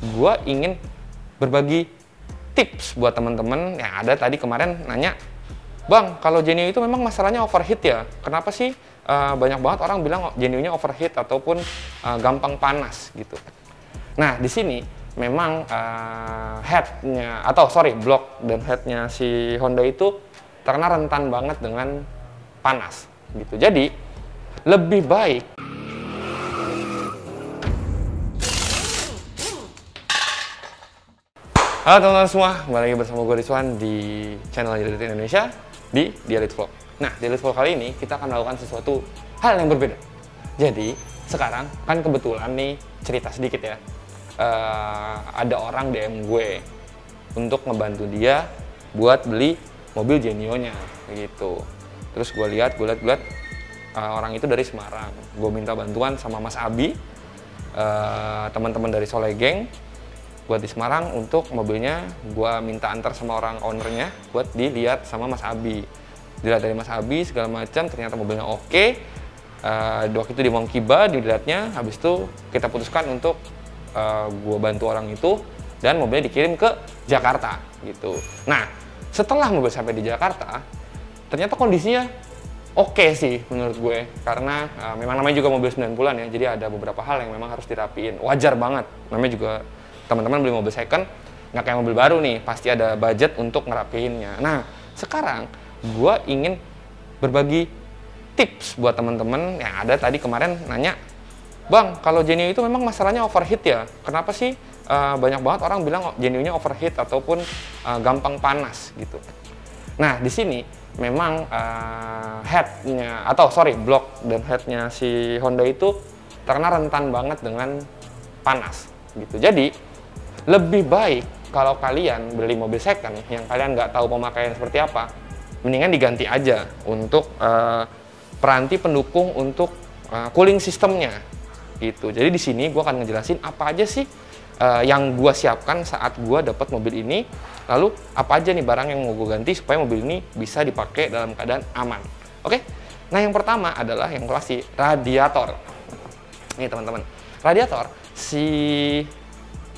gue ingin berbagi tips buat teman-teman yang ada tadi kemarin nanya, Bang, kalau Genio itu memang masalahnya overheat ya? Kenapa sih banyak banget orang bilang Genio-nya overheat ataupun gampang panas gitu? Nah, di sini memang blok dan headnya si Honda itu terkena rentan banget dengan panas gitu. Jadi lebih baik halo teman-teman semua, kembali lagi bersama gue Rizwan di channel Elite Indonesia di Elite Vlog. Nah, di Elite Vlog kali ini kita akan melakukan sesuatu hal yang berbeda. Jadi, sekarang kan kebetulan nih cerita sedikit ya. Ada orang DM gue untuk ngebantu dia buat beli mobil Genio-nya gitu. Terus gue lihat orang itu dari Semarang. Gue minta bantuan sama Mas Abi, teman-teman dari Soleh Gang buat di Semarang untuk mobilnya. Gue minta antar sama orang ownernya buat dilihat sama Mas Abi. Dilihat dari Mas Abi segala macam, ternyata mobilnya oke. Waktu itu di Mongkiba dilihatnya, habis itu kita putuskan untuk gue bantu orang itu dan mobilnya dikirim ke Jakarta gitu. Nah, setelah mobil sampai di Jakarta, ternyata kondisinya oke sih menurut gue, karena memang namanya juga mobil 90-an ya, jadi ada beberapa hal yang memang harus dirapiin. Wajar banget, namanya juga teman-teman beli mobil second, nggak kayak mobil baru nih, pasti ada budget untuk ngerapiinnya. Nah, sekarang gue ingin berbagi tips buat teman-teman yang ada tadi kemarin nanya, Bang, kalau Genio itu memang masalahnya overheat ya? Kenapa sih banyak banget orang bilang Genio-nya overheat ataupun gampang panas gitu? Nah, di sini memang blok dan headnya si Honda itu terkena rentan banget dengan panas gitu. Jadi lebih baik kalau kalian beli mobil second yang kalian nggak tahu pemakaian seperti apa, mendingan diganti aja untuk peranti pendukung untuk cooling sistemnya gitu. Jadi di sini gue akan ngejelasin apa aja sih yang gue siapkan saat gue dapat mobil ini, lalu apa aja nih barang yang mau gue ganti supaya mobil ini bisa dipakai dalam keadaan aman. Oke? Nah, yang pertama adalah yang pasti radiator. Nih teman-teman, radiator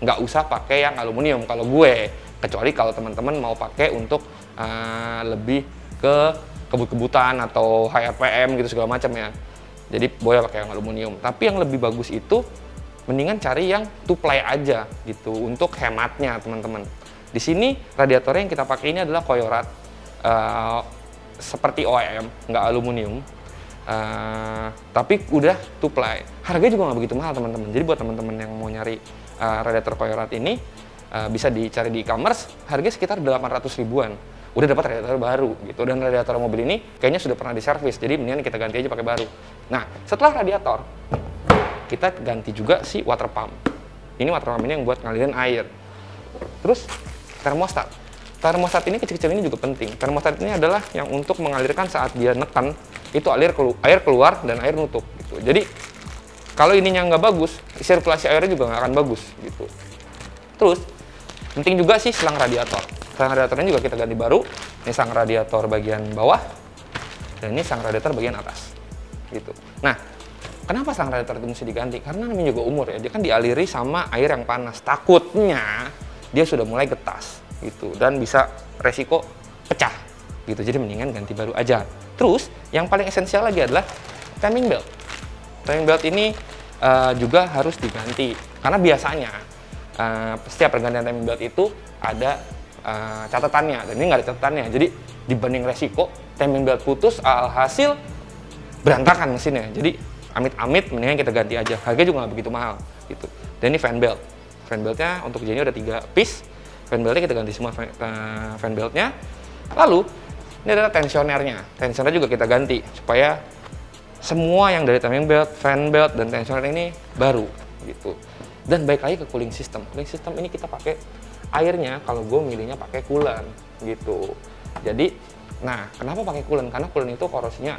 nggak usah pakai yang aluminium kalau gue, kecuali kalau teman-teman mau pakai untuk lebih ke kebut-kebutan atau high RPM gitu segala macam ya. Jadi boleh pakai yang aluminium. Tapi yang lebih bagus itu mendingan cari yang two ply aja gitu untuk hematnya teman-teman. Di sini radiatornya yang kita pakai ini adalah Koyorat, seperti OEM, nggak aluminium. Tapi udah two ply. Harganya juga nggak begitu mahal teman-teman. Jadi buat teman-teman yang mau nyari radiator Koyorat ini bisa dicari di e-commerce, harganya sekitar 800 ribuan. Udah dapat radiator baru gitu, dan radiator mobil ini kayaknya sudah pernah diservis, jadi mendingan kita ganti aja pakai baru. Nah, setelah radiator kita ganti juga si water pump. Ini water pump ini yang buat ngalirin air. Terus termostat. Termostat ini kecil-kecil ini juga penting. Termostat ini adalah yang untuk mengalirkan saat dia nekan itu air keluar dan air nutup gitu. Jadi kalau ininya nggak bagus, sirkulasi airnya juga nggak akan bagus gitu. Terus penting juga sih selang radiator. Selang radiatornya juga kita ganti baru. Ini selang radiator bagian bawah dan ini selang radiator bagian atas gitu. Nah, kenapa selang radiator itu mesti diganti? Karena namanya juga umur ya, dia kan dialiri sama air yang panas. Takutnya dia sudah mulai getas gitu dan bisa resiko pecah gitu. Jadi mendingan ganti baru aja. Terus yang paling esensial lagi adalah timing belt. Timing belt ini juga harus diganti karena biasanya setiap pergantian timing belt itu ada catatannya, dan ini nggak ada catatannya. Jadi dibanding resiko timing belt putus, alhasil berantakan mesinnya. Jadi amit-amit mendingan kita ganti aja. Harganya juga nggak begitu mahal gitu. Dan ini fan belt. Fan beltnya untuk Genio ada 3 piece. Fan beltnya kita ganti semua fan beltnya. Lalu ini adalah tensionernya. Tensioner juga kita ganti supaya semua yang dari timing belt, fan belt, dan tensioner ini baru gitu. Dan baik lagi ke cooling system. Cooling system ini kita pakai airnya, kalau gue milihnya pakai coolant gitu. Jadi, nah kenapa pakai coolant? Karena coolant itu korosinya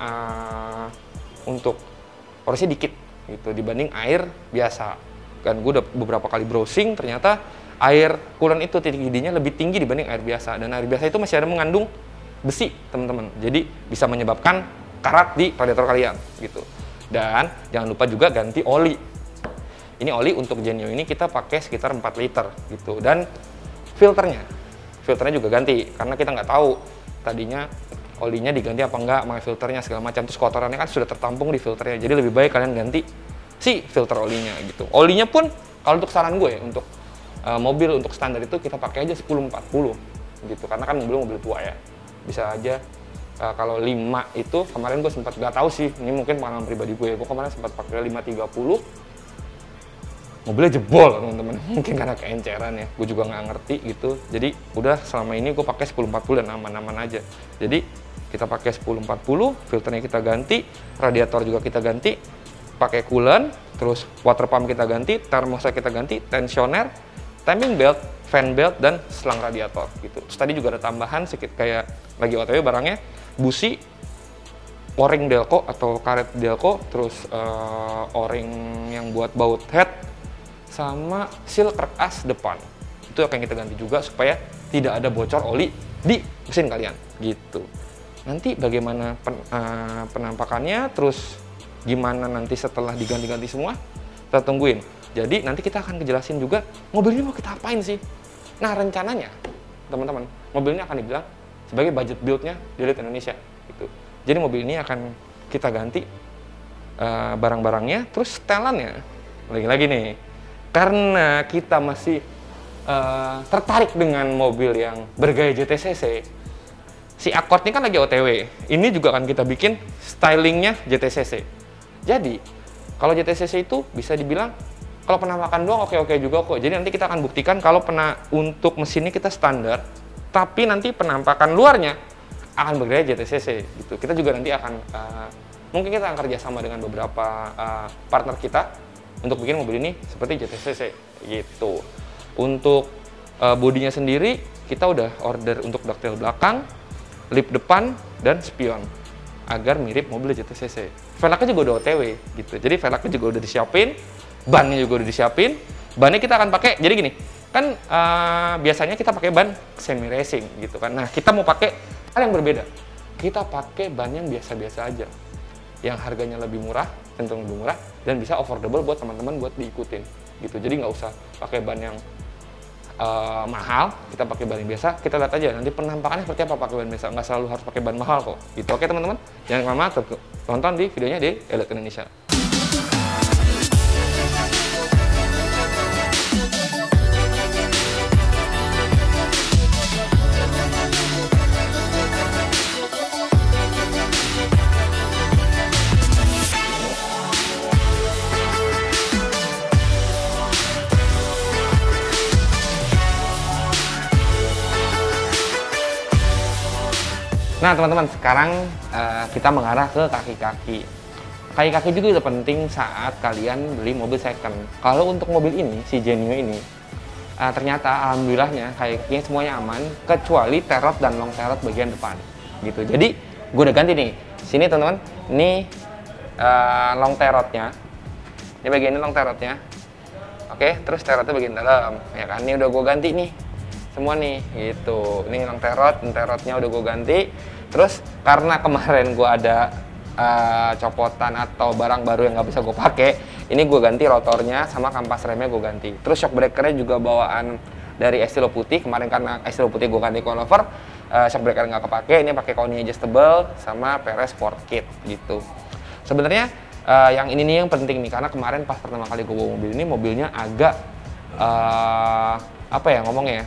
korosinya dikit gitu dibanding air biasa. Dan gue udah beberapa kali browsing, ternyata air coolant itu titik didihnya lebih tinggi dibanding air biasa. Dan air biasa itu masih ada mengandung besi teman-teman. Jadi bisa menyebabkan karat di radiator kalian gitu. Dan jangan lupa juga ganti oli. Ini oli untuk Genio ini kita pakai sekitar 4 liter gitu. Dan filternya juga ganti karena kita nggak tahu tadinya olinya diganti apa enggak, sama filternya segala macam, terus kotorannya kan sudah tertampung di filternya. Jadi lebih baik kalian ganti si filter olinya gitu. Olinya pun kalau untuk saran gue untuk mobil untuk standar itu kita pakai aja 1040 gitu, karena kan mobil tua ya. Bisa aja kalau 5 itu kemarin gue sempat, nggak tahu sih, ini mungkin pengalaman pribadi gue kemarin sempat pakai 530, mobilnya jebol teman-teman. Mungkin karena keenceran ya, gue juga nggak ngerti gitu. Jadi udah selama ini gue pakai 1040 dan aman-aman aja. Jadi kita pakai 1040, filternya kita ganti, radiator juga kita ganti, pakai coolant, terus water pump kita ganti, termostat kita ganti, tensioner, timing belt, fan belt, dan selang radiator gitu. Terus tadi juga ada tambahan sedikit kayak lagi OTW barangnya, busi, o-ring Delco atau karet Delco, terus o-ring yang buat baut head, sama seal krek as depan. Itu akan kita ganti juga supaya tidak ada bocor oli di mesin kalian gitu. Nanti bagaimana penampakannya, terus gimana nanti setelah diganti-ganti semua, kita tungguin. Jadi nanti kita akan kejelasin juga mobil ini mau kita apain sih. Nah rencananya teman-teman, mobil ini akan dibilang sebagai budget build-nya di Elite Indonesia gitu. Jadi mobil ini akan kita ganti barang-barangnya, terus setelannya lagi-lagi nih, karena kita masih tertarik dengan mobil yang bergaya JTCC. Si Accord ini kan lagi OTW, ini juga akan kita bikin stylingnya JTCC. Jadi kalau JTCC itu bisa dibilang kalau penampakan doang oke-oke juga kok. Jadi nanti kita akan buktikan kalau untuk mesinnya kita standar, tapi nanti penampakan luarnya akan bergaya JTCC gitu. Kita juga nanti akan mungkin kita akan kerjasama dengan beberapa partner kita untuk bikin mobil ini seperti JTCC gitu. Untuk bodinya sendiri kita udah order untuk dovetail belakang, lip depan, dan spion agar mirip mobil JTCC. Velgnya juga udah OTW gitu. Jadi velgnya juga udah disiapin, bannya juga udah disiapin. Bannya kita akan pakai, jadi gini, kan biasanya kita pakai ban semi racing gitu kan. Nah, kita mau pakai hal yang berbeda. Kita pakai ban yang biasa-biasa aja. Yang harganya lebih murah, cenderung lebih murah, dan bisa affordable buat teman-teman buat diikutin gitu. Jadi nggak usah pakai ban yang mahal, kita pakai ban yang biasa. Kita lihat aja nanti penampakannya seperti apa pakai ban biasa. Nggak selalu harus pakai ban mahal kok gitu. Oke teman-teman, jangan kemana-mana, tonton di videonya di Elite Indonesia. Nah teman-teman, sekarang kita mengarah ke kaki-kaki. Kaki-kaki juga penting saat kalian beli mobil second. Kalau untuk mobil ini, si Genio ini, ternyata alhamdulillahnya kaki-kakinya semuanya aman, kecuali terot dan long terot bagian depan. Gitu. Jadi gue udah ganti nih. Sini teman-teman, ini long terotnya. Ini bagian ini long terotnya. Oke, terus terotnya bagian dalam. Ya kan, ini udah gue ganti nih. Semua nih gitu, ini long terotnya udah gue ganti. Terus karena kemarin gue ada copotan atau barang baru yang nggak bisa gue pakai, ini gue ganti rotornya sama kampas remnya gue ganti. Terus shock breakernya juga bawaan dari Estilo Putih. Kemarin karena Estilo Putih gue ganti coilover, shock breaker nggak kepake. Ini pakai Koni adjustable sama PRS Sport Kit gitu. Sebenarnya yang ini nih yang penting nih, karena kemarin pas pertama kali gue bawa mobil ini, mobilnya agak apa ya ngomongnya ya,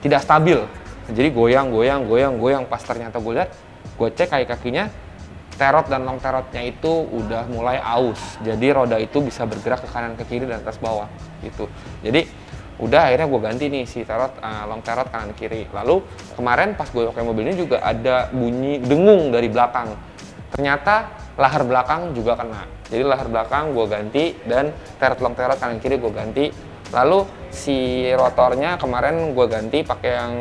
tidak stabil. Jadi goyang. Pas ternyata gue lihat, gue cek kaki-kakinya, terot dan long terotnya itu udah mulai aus. Jadi roda itu bisa bergerak ke kanan, ke kiri, dan atas bawah gitu. Jadi udah akhirnya gue ganti nih si terot, long terot kanan kiri. Lalu kemarin pas gue pakai mobil ini juga ada bunyi dengung dari belakang. Ternyata lahar belakang juga kena. Jadi lahar belakang gue ganti, dan terot long terot kanan kiri gue ganti. Lalu si rotornya kemarin gue ganti pakai yang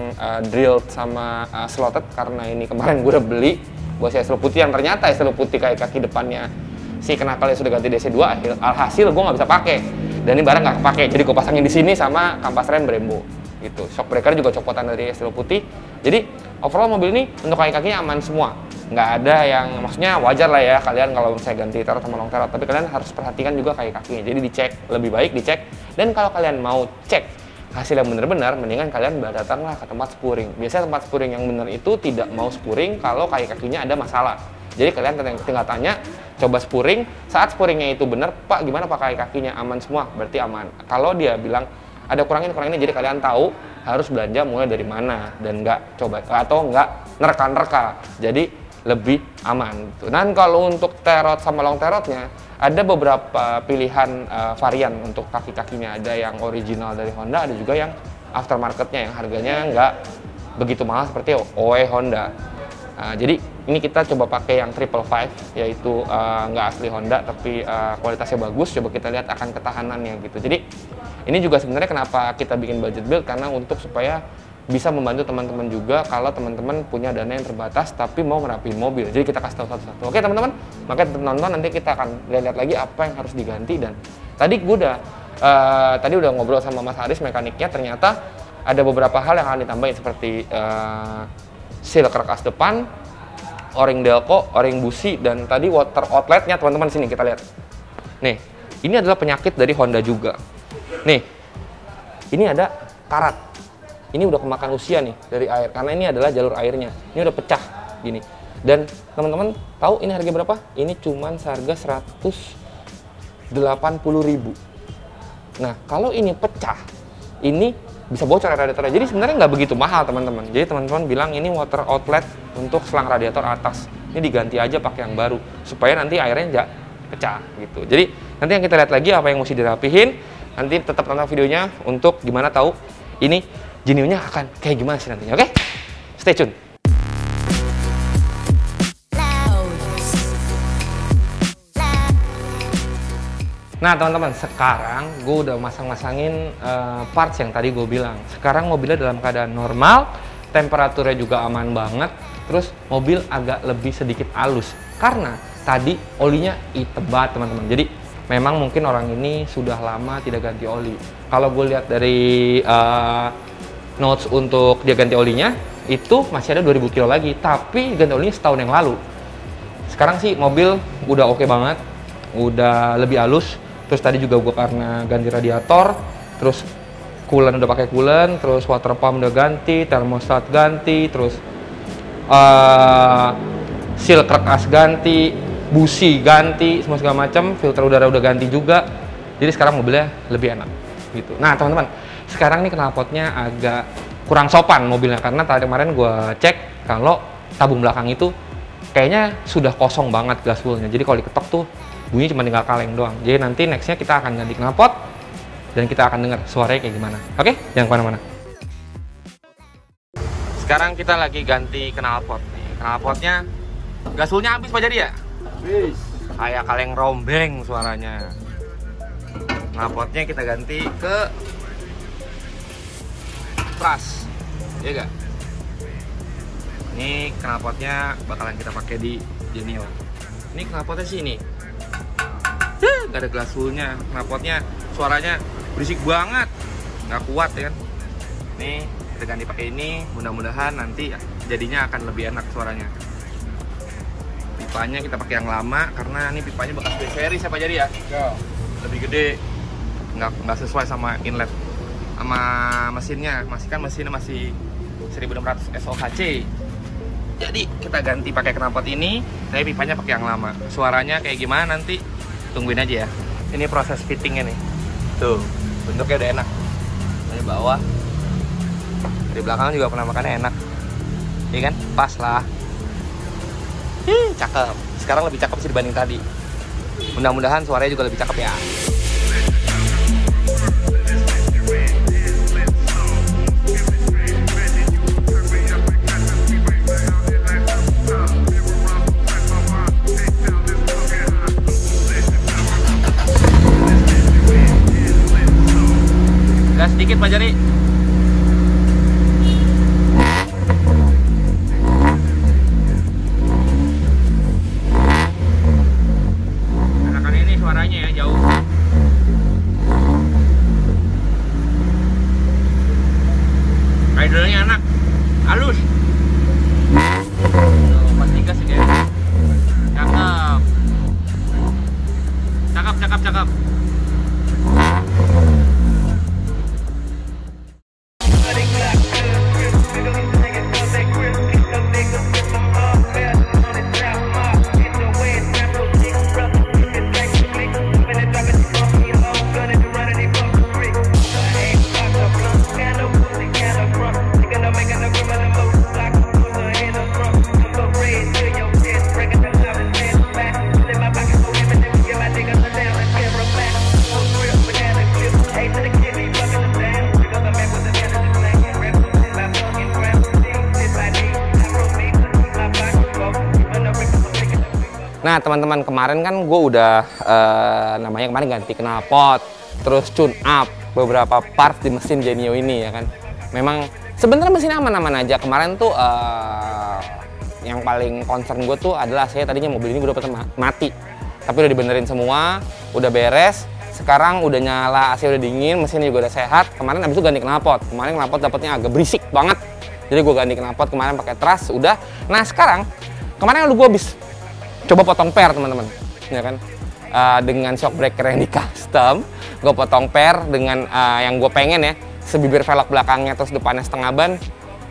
drilled sama slotted, karena ini kemarin gue udah beli buat si Estilo Putih, yang ternyata Estilo Putih kayak kaki depannya si kenakalnya sudah ganti DC2, alhasil gue nggak bisa pakai, dan ini barang nggak kepake. Jadi gue pasangin di sini sama kampas rem Brembo gitu. Shock breaker juga copotan dari Estilo Putih. Jadi overall mobil ini untuk kaki-kakinya aman semua, nggak ada yang, maksudnya wajar lah ya kalian kalau saya ganti terot sama long terot, tapi kalian harus perhatikan juga kaki-kakinya. Jadi dicek, lebih baik dicek. Dan kalau kalian mau cek hasil yang benar-benar, mendingan kalian datanglah ke tempat spuring. Biasanya tempat spuring yang benar itu tidak mau spuring kalau kaki-kakinya ada masalah. Jadi kalian tinggal tanya, coba spuring, saat spuringnya itu benar, Pak gimana Pak kaki-kakinya, aman semua, berarti aman. Kalau dia bilang ada kurang ini, jadi kalian tahu harus belanja mulai dari mana, dan nggak coba atau nggak nerka-nerka, jadi lebih aman. Dan kalau untuk terot sama long terotnya, ada beberapa pilihan varian untuk kaki-kakinya. Ada yang original dari Honda, ada juga yang aftermarketnya yang harganya nggak begitu mahal seperti OE Honda. Jadi ini kita coba pakai yang 555, yaitu nggak asli Honda tapi kualitasnya bagus. Coba kita lihat akan ketahanannya gitu. Jadi ini juga sebenarnya kenapa kita bikin budget build, karena untuk supaya bisa membantu teman-teman juga kalau teman-teman punya dana yang terbatas tapi mau ngerapiin mobil. Jadi kita kasih tahu satu-satu. Oke teman-teman, makanya tetap nonton, nanti kita akan lihat lagi apa yang harus diganti. Dan tadi gue udah ngobrol sama Mas Haris mekaniknya, ternyata ada beberapa hal yang akan ditambahin seperti seal kerkas depan, o-ring delco, o-ring busi, dan tadi water outletnya teman-teman. Sini kita lihat. Nih, ini adalah penyakit dari Honda juga. Nih, ini ada karat. Ini udah kemakan usia nih dari air, karena ini adalah jalur airnya. Ini udah pecah gini. Dan teman-teman tahu ini harga berapa? Ini cuman seharga 180.000. Nah, kalau ini pecah, ini bisa bocor radiatornya. Jadi sebenarnya nggak begitu mahal teman-teman. Jadi teman-teman bilang ini water outlet untuk selang radiator atas. Ini diganti aja pakai yang baru supaya nanti airnya nggak pecah gitu. Jadi nanti yang kita lihat lagi apa yang mesti dirapihin. Nanti tetap nonton videonya untuk gimana tahu ini Genio-nya akan kayak gimana sih nantinya. Oke? Stay tune. Nah teman-teman, sekarang gue udah masang-masangin parts yang tadi gue bilang. Sekarang mobilnya dalam keadaan normal, temperaturnya juga aman banget, terus mobil agak lebih sedikit halus karena tadi olinya hitam banget teman-teman. Jadi memang mungkin orang ini sudah lama tidak ganti oli. Kalau gue lihat dari notes untuk dia ganti olinya itu masih ada 2000 kilo lagi, tapi ganti olinya setahun yang lalu. Sekarang sih mobil udah oke banget, udah lebih halus. Terus tadi juga gue karena ganti radiator, terus coolant udah pakai coolant, terus water pump udah ganti, thermostat ganti, terus seal kerkas ganti, busi ganti, semua segala macam, filter udara udah ganti juga. Jadi sekarang mobilnya lebih enak gitu. Nah teman-teman, sekarang nih knalpotnya agak kurang sopan mobilnya, karena tadi kemarin gue cek kalau tabung belakang itu kayaknya sudah kosong banget gaswellnya. Jadi kalau diketok tuh bunyi cuma tinggal kaleng doang. Jadi nanti nextnya kita akan ganti knalpot dan kita akan dengar suaranya kayak gimana. Oke, jangan kemana-mana. Sekarang kita lagi ganti knalpot nih. Knalpotnya gaswellnya habis Pak Jadi ya? Habis. Kayak kaleng rombeng suaranya. Knalpotnya kita ganti ke pras, ya gak? Ini knalpotnya bakalan kita pakai di Genio. Ini knalpotnya sih ini. Gak ada gaswellnya. Knalpotnya suaranya berisik banget, nggak kuat ya kan. Nih kita ganti pakai ini, mudah-mudahan nanti jadinya akan lebih enak suaranya. Pipanya kita pakai yang lama karena ini pipanya bekas B series siapa jadi ya? Lebih gede, nggak sesuai sama inlet sama mesinnya. Mesinnya masih 1600 SOHC. Jadi kita ganti pakai knalpot ini, tapi pipanya pakai yang lama. Suaranya kayak gimana nanti tungguin aja ya. Ini proses fittingnya nih. Tuh, bentuknya udah enak. Dari bawah, dari belakang juga penampakannya enak. Iya kan? Pas lah. Cakep. Sekarang lebih cakep sih dibanding tadi. Mudah-mudahan suaranya juga lebih cakep ya. Gas sedikit Pak Jari. Enakan ini suaranya ya, jauh. Idle-nya enak, halus. Pasti gas ya guys. Cakep. Cakep, cakep, cakep. Nah teman-teman, kemarin kan gue udah namanya kemarin ganti knalpot, terus tune up beberapa parts di mesin Genio ini ya kan. Memang sebenarnya mesinnya aman-aman aja. Kemarin tuh yang paling concern gue tuh adalah saya tadinya mobil ini gue dapet mati, tapi udah dibenerin semua, udah beres. Sekarang udah nyala, AC udah dingin, mesin juga udah sehat. Kemarin abis itu ganti knalpot. Kemarin knalpot dapetnya agak berisik banget, jadi gue ganti knalpot kemarin pakai trust udah. Nah sekarang kemarin gue habis coba potong per teman-teman, ya kan, dengan shock breaker yang di custom, gue potong per dengan yang gue pengen ya, sebibir velg belakangnya terus depannya setengah ban,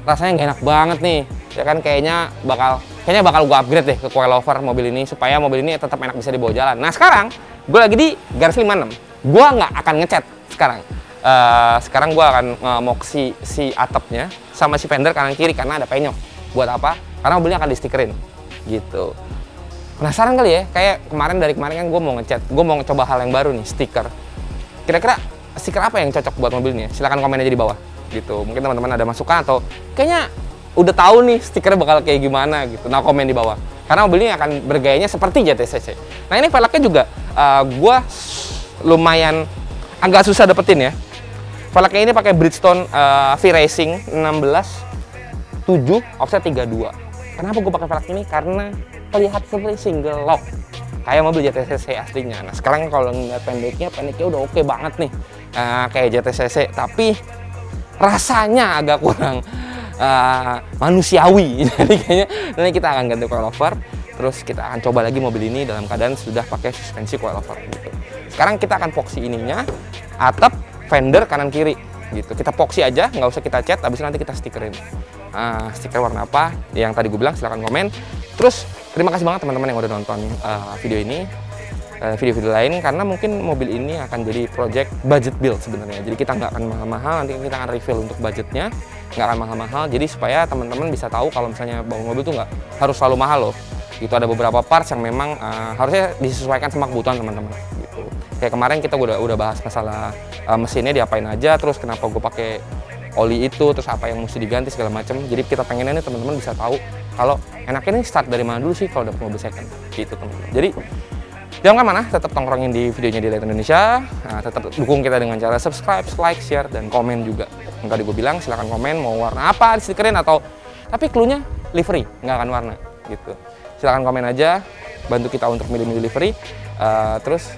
rasanya nggak enak banget nih, ya kan, kayaknya bakal gue upgrade deh ke coilover mobil ini supaya mobil ini tetap enak bisa dibawa jalan. Nah sekarang gue lagi di garis 56, gue nggak akan ngecat sekarang. Sekarang gue akan mau si atapnya sama si fender kanan kiri karena ada penyok. Buat apa? Karena mobilnya akan di stikerin gitu. Penasaran kali ya, kayak dari kemarin kan gue mau ngecat, gue mau coba hal yang baru nih, stiker. Kira-kira stiker apa yang cocok buat mobilnya? Silahkan komen aja di bawah gitu. Mungkin teman-teman ada masukan atau kayaknya udah tahu nih stikernya bakal kayak gimana gitu. Nah komen di bawah, karena mobil ini akan bergayanya seperti JTCC. Nah ini velgnya juga gue lumayan agak susah dapetin ya. Velgnya ini pakai Bridgestone V-Racing 16 7 offset 32. Kenapa gue pakai velg ini? Karena terlihat seperti single lock kayak mobil JTCC aslinya. Nah sekarang kalau ngeliat pendeknya udah oke banget nih, kayak JTCC, tapi rasanya agak kurang manusiawi. Jadi kayaknya nanti kita akan ganti coilover, terus kita akan coba lagi mobil ini dalam keadaan sudah pakai suspensi coilover gitu. Sekarang kita akan epoxy ininya, atap, fender kanan kiri gitu. Kita epoxy aja, nggak usah kita cat, habis nanti kita stikerin. Stiker warna apa yang tadi gue bilang silahkan komen. Terus terima kasih banget teman-teman yang udah nonton video ini, video-video lain, karena mungkin mobil ini akan jadi project budget build sebenarnya. Jadi kita nggak akan mahal-mahal, nanti kita akan reveal untuk budgetnya, nggak akan mahal-mahal. Jadi supaya teman-teman bisa tahu kalau misalnya bangun mobil tuh nggak harus selalu mahal loh. Gitu, ada beberapa parts yang memang harusnya disesuaikan sama kebutuhan teman-teman. Gitu. Kayak kemarin kita udah bahas masalah mesinnya diapain aja, terus kenapa gue pakai oli itu, terus apa yang mesti diganti segala macam. Jadi kita pengennya nih teman-teman bisa tahu kalau enaknya nih start dari mana dulu sih kalau udah mobil second gitu teman-teman. Jadi jangan kemana, tetap tongkrongin di videonya di Light Indonesia. Tetap dukung kita dengan cara subscribe, like, share, dan komen juga. Yang tadi gue bilang silahkan komen mau warna apa distikerin atau, tapi cluenya livery, nggak akan warna gitu. Silahkan komen aja, bantu kita untuk milih-milih livery, terus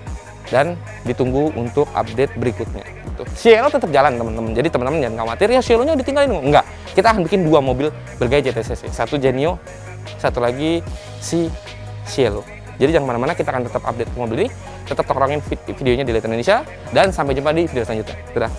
dan ditunggu untuk update berikutnya gitu. Cielo tetap jalan teman-teman, jadi teman-teman jangan khawatir ya Cielonya ditinggalin, enggak. Kita akan bikin 2 mobil bergaya JTCC, satu Genio, satu lagi si Cielo. Jadi jangan kemana-mana, kita akan tetap update mobil ini, tetap tongkrongin videonya di Light Indonesia, dan sampai jumpa di video selanjutnya. Dadah.